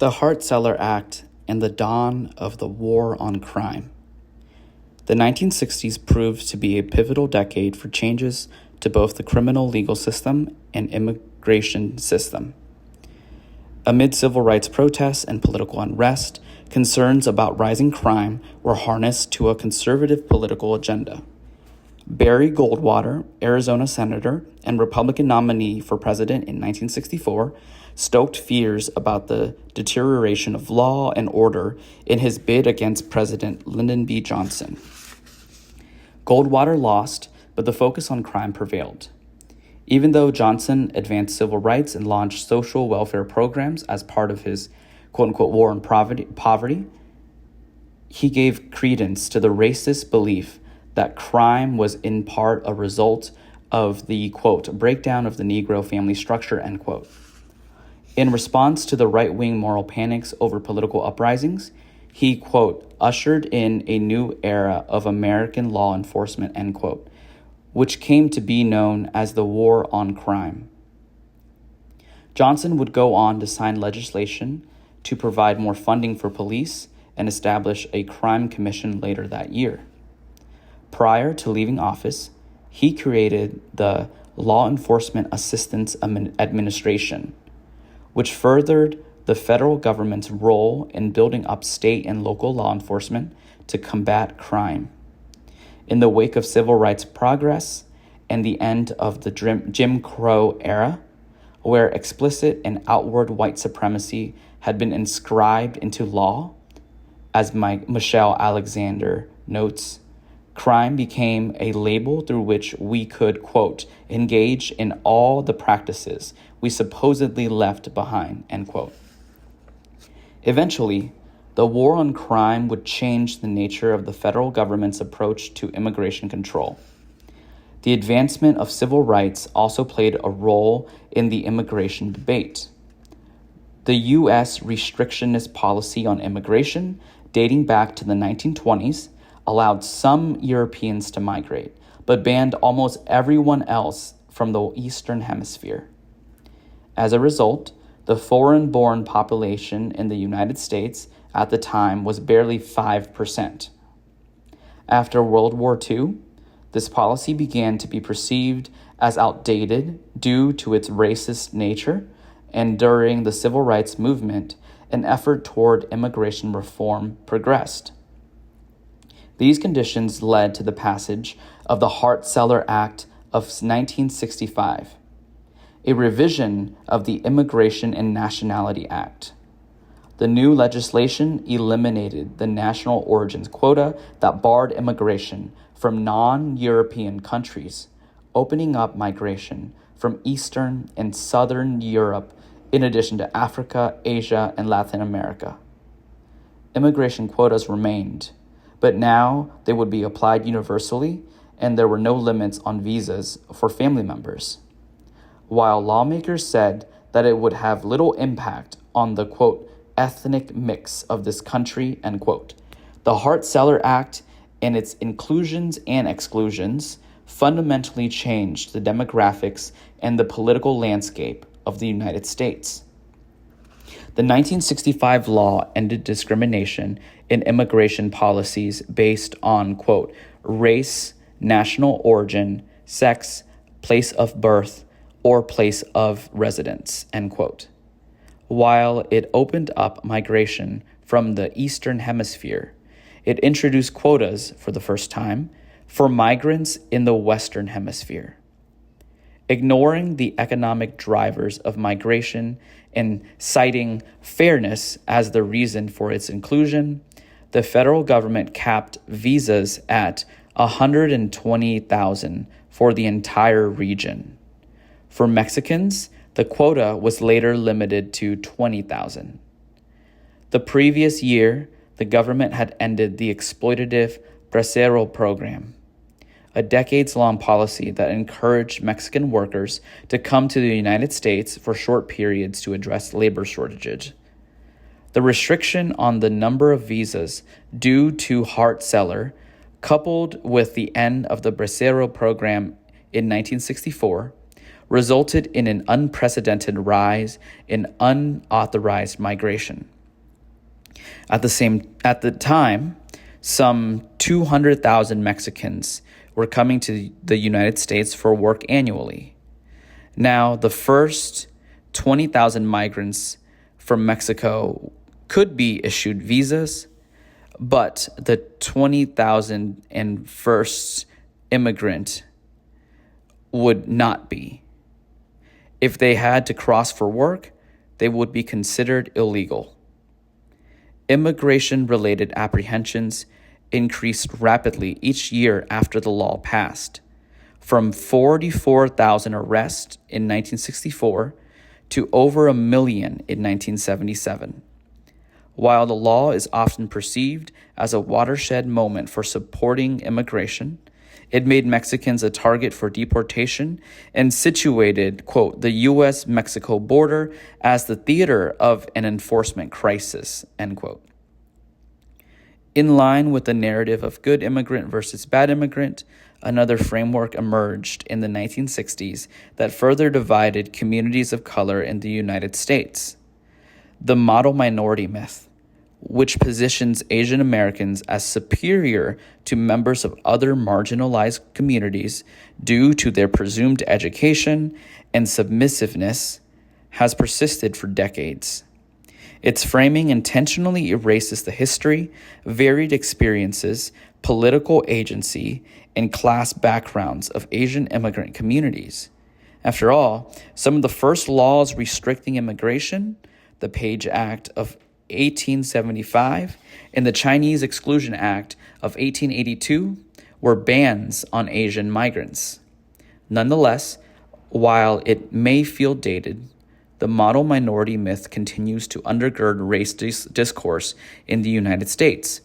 The Hart-Celler Act and the dawn of the War on Crime. The 1960s proved to be a pivotal decade for changes to both the criminal legal system and immigration system. Amid civil rights protests and political unrest, concerns about rising crime were harnessed to a conservative political agenda. Barry Goldwater, Arizona senator and Republican nominee for president in 1964, stoked fears about the deterioration of law and order in his bid against President Lyndon B. Johnson. Goldwater lost, but the focus on crime prevailed. Even though Johnson advanced civil rights and launched social welfare programs as part of his quote-unquote war on poverty, he gave credence to the racist belief that crime was in part a result of the, quote, breakdown of the Negro family structure, end quote. In response to the right-wing moral panics over political uprisings, he, quote, ushered in a new era of American law enforcement, end quote, which came to be known as the War on Crime. Johnson would go on to sign legislation to provide more funding for police and establish a crime commission later that year. Prior to leaving office, he created the Law Enforcement Assistance Administration, which furthered the federal government's role in building up state and local law enforcement to combat crime. In the wake of civil rights progress and the end of the Jim Crow era, where explicit and outward white supremacy had been inscribed into law, as Michelle Alexander notes, crime became a label through which we could, quote, engage in all the practices we supposedly left behind, end quote. Eventually, the war on crime would change the nature of the federal government's approach to immigration control. The advancement of civil rights also played a role in the immigration debate. The U.S. restrictionist policy on immigration, dating back to the 1920s, allowed some Europeans to migrate, but banned almost everyone else from the Eastern Hemisphere. As a result, the foreign-born population in the United States at the time was barely 5%. After World War II, this policy began to be perceived as outdated due to its racist nature, and during the civil rights movement, an effort toward immigration reform progressed. These conditions led to the passage of the Hart-Celler Act of 1965, a revision of the Immigration and Nationality Act. The new legislation eliminated the national origins quota that barred immigration from non-European countries, opening up migration from Eastern and Southern Europe in addition to Africa, Asia, and Latin America. Immigration quotas remained, but now they would be applied universally, and there were no limits on visas for family members. While lawmakers said that it would have little impact on the, quote, ethnic mix of this country, end quote, the Hart-Celler Act and its inclusions and exclusions fundamentally changed the demographics and the political landscape of the United States. The 1965 law ended discrimination in immigration policies based on, quote, race, national origin, sex, place of birth, or place of residence, end quote. While it opened up migration from the Eastern Hemisphere, it introduced quotas for the first time for migrants in the Western Hemisphere. Ignoring the economic drivers of migration and citing fairness as the reason for its inclusion, the federal government capped visas at 120,000 for the entire region. For Mexicans, the quota was later limited to 20,000. The previous year, the government had ended the exploitative Bracero program, a decades-long policy that encouraged Mexican workers to come to the United States for short periods to address labor shortages. The restriction on the number of visas due to Hart-Celler, coupled with the end of the Bracero program in 1964, resulted in an unprecedented rise in unauthorized migration. At the time, some 200,000 Mexicans were coming to the United States for work annually. Now, the first 20,000 migrants from Mexico could be issued visas, but the 20,000 and first immigrant would not be. If they had to cross for work, they would be considered illegal. Immigration-related apprehensions increased rapidly each year after the law passed, from 44,000 arrests in 1964 to over 1 million in 1977. While the law is often perceived as a watershed moment for supporting immigration, it made Mexicans a target for deportation and situated, quote, the U.S.-Mexico border as the theater of an enforcement crisis, end quote. In line with the narrative of good immigrant versus bad immigrant, another framework emerged in the 1960s that further divided communities of color in the United States. The model minority myth, which positions Asian Americans as superior to members of other marginalized communities due to their presumed education and submissiveness, has persisted for decades. Its framing intentionally erases the history, varied experiences, political agency, and class backgrounds of Asian immigrant communities. After all, some of the first laws restricting immigration, the Page Act of 1875 and the Chinese Exclusion Act of 1882, were bans on Asian migrants. Nonetheless, while it may feel dated, the model minority myth continues to undergird race discourse in the United States.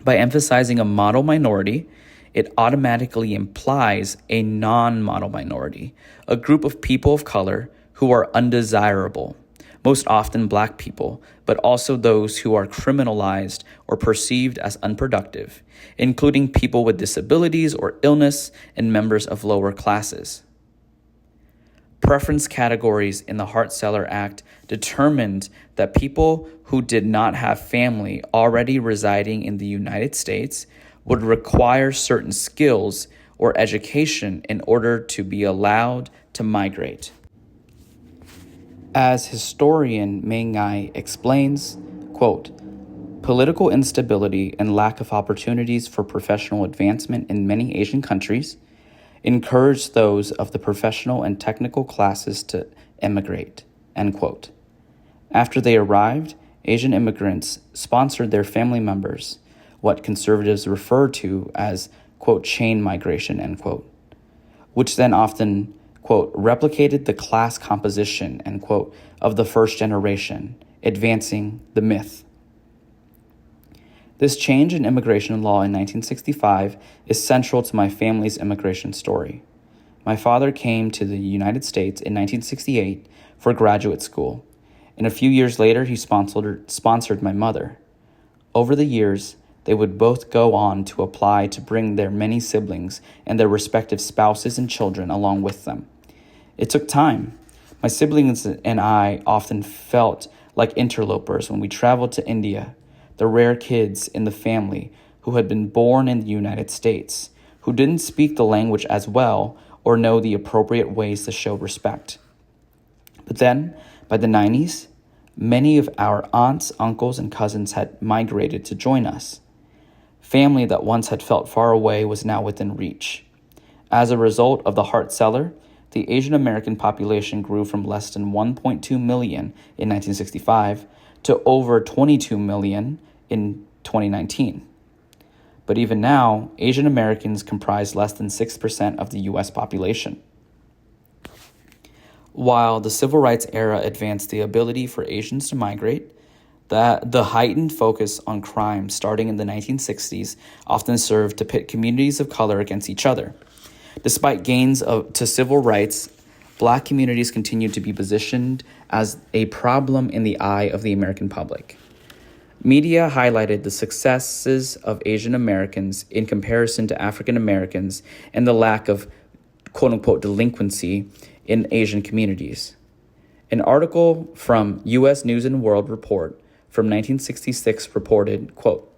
By emphasizing a model minority, it automatically implies a non-model minority, a group of people of color who are undesirable, most often Black people, but also those who are criminalized or perceived as unproductive, including people with disabilities or illness and members of lower classes. Preference categories in the Hart-Celler Act determined that people who did not have family already residing in the United States would require certain skills or education in order to be allowed to migrate. As historian Meng Ngai explains, quote, political instability and lack of opportunities for professional advancement in many Asian countries encouraged those of the professional and technical classes to emigrate, end quote. After they arrived, Asian immigrants sponsored their family members, what conservatives refer to as, quote, chain migration, end quote, which then often, quote, replicated the class composition, end quote, of the first generation, advancing the myth. This change in immigration law in 1965 is central to my family's immigration story. My father came to the United States in 1968 for graduate school, and a few years later he sponsored my mother. Over the years, they would both go on to apply to bring their many siblings and their respective spouses and children along with them. It took time. My siblings and I often felt like interlopers when we traveled to India, the rare kids in the family who had been born in the United States, who didn't speak the language as well or know the appropriate ways to show respect. But then, by the 90s, many of our aunts, uncles, and cousins had migrated to join us. Family that once had felt far away was now within reach. As a result of the Hart-Celler, the Asian American population grew from less than 1.2 million in 1965 to over 22 million in 2019. But even now, Asian Americans comprise less than 6% of the U.S. population. While the civil rights era advanced the ability for Asians to migrate, the heightened focus on crime starting in the 1960s often served to pit communities of color against each other. Despite gains to civil rights, Black communities continued to be positioned as a problem in the eye of the American public. Media highlighted the successes of Asian Americans in comparison to African Americans and the lack of quote-unquote delinquency in Asian communities. An article from U.S. News and World Report from 1966 reported, quote,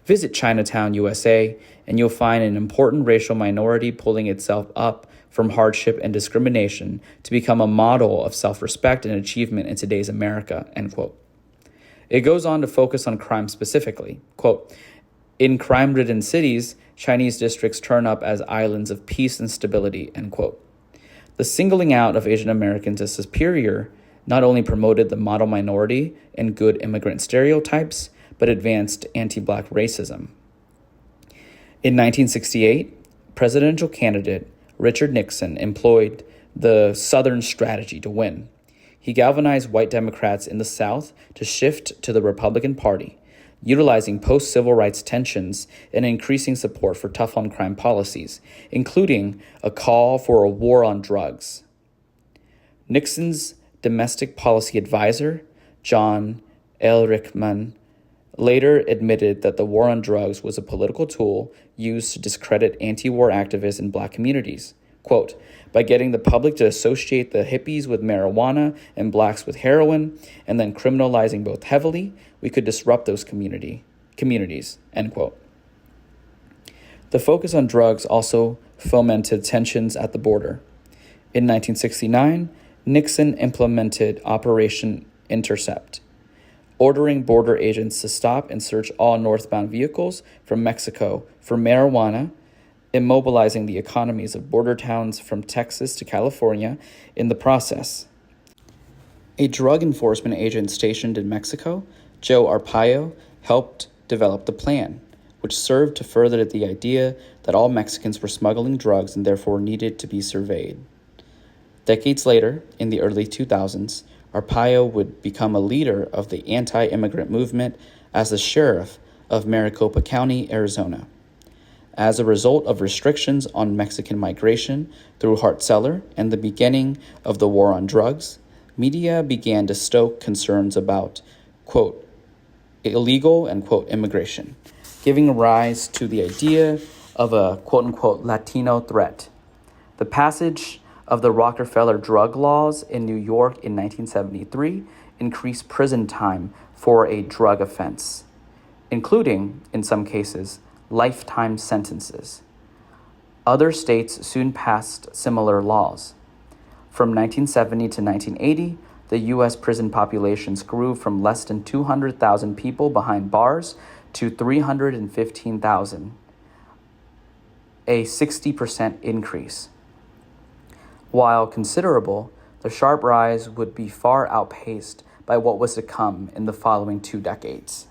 "Visit Chinatown, USA, and you'll find an important racial minority pulling itself up from hardship and discrimination to become a model of self-respect and achievement in today's America," end quote. It goes on to focus on crime specifically. Quote, "In crime-ridden cities, Chinese districts turn up as islands of peace and stability," end quote. The singling out of Asian Americans as superior not only promoted the model minority and good immigrant stereotypes, but advanced anti-Black racism. In 1968, presidential candidate Richard Nixon employed the Southern strategy to win. He galvanized white Democrats in the South to shift to the Republican Party, utilizing post-civil rights tensions and increasing support for tough-on-crime policies, including a call for a war on drugs. Nixon's domestic policy advisor, John Ehrlichman, later admitted that the war on drugs was a political tool used to discredit anti-war activists in Black communities. Quote, "By getting the public to associate the hippies with marijuana and Blacks with heroin, and then criminalizing both heavily, we could disrupt those communities," end quote. The focus on drugs also fomented tensions at the border. In 1969, Nixon implemented Operation Intercept, ordering border agents to stop and search all northbound vehicles from Mexico for marijuana, immobilizing the economies of border towns from Texas to California in the process. A drug enforcement agent stationed in Mexico, Joe Arpaio, helped develop the plan, which served to further the idea that all Mexicans were smuggling drugs and therefore needed to be surveyed. Decades later, in the early 2000s, Arpaio would become a leader of the anti-immigrant movement as the sheriff of Maricopa County, Arizona. As a result of restrictions on Mexican migration through Hart-Celler and the beginning of the war on drugs, media began to stoke concerns about, quote, illegal, end quote, immigration, giving rise to the idea of a, quote unquote, Latino threat. The passage of the Rockefeller drug laws in New York in 1973 increased prison time for a drug offense, including, in some cases, lifetime sentences. Other states soon passed similar laws. From 1970 to 1980, the U.S. prison populations grew from less than 200,000 people behind bars to 315,000, a 60% increase. While considerable, the sharp rise would be far outpaced by what was to come in the following 2 decades.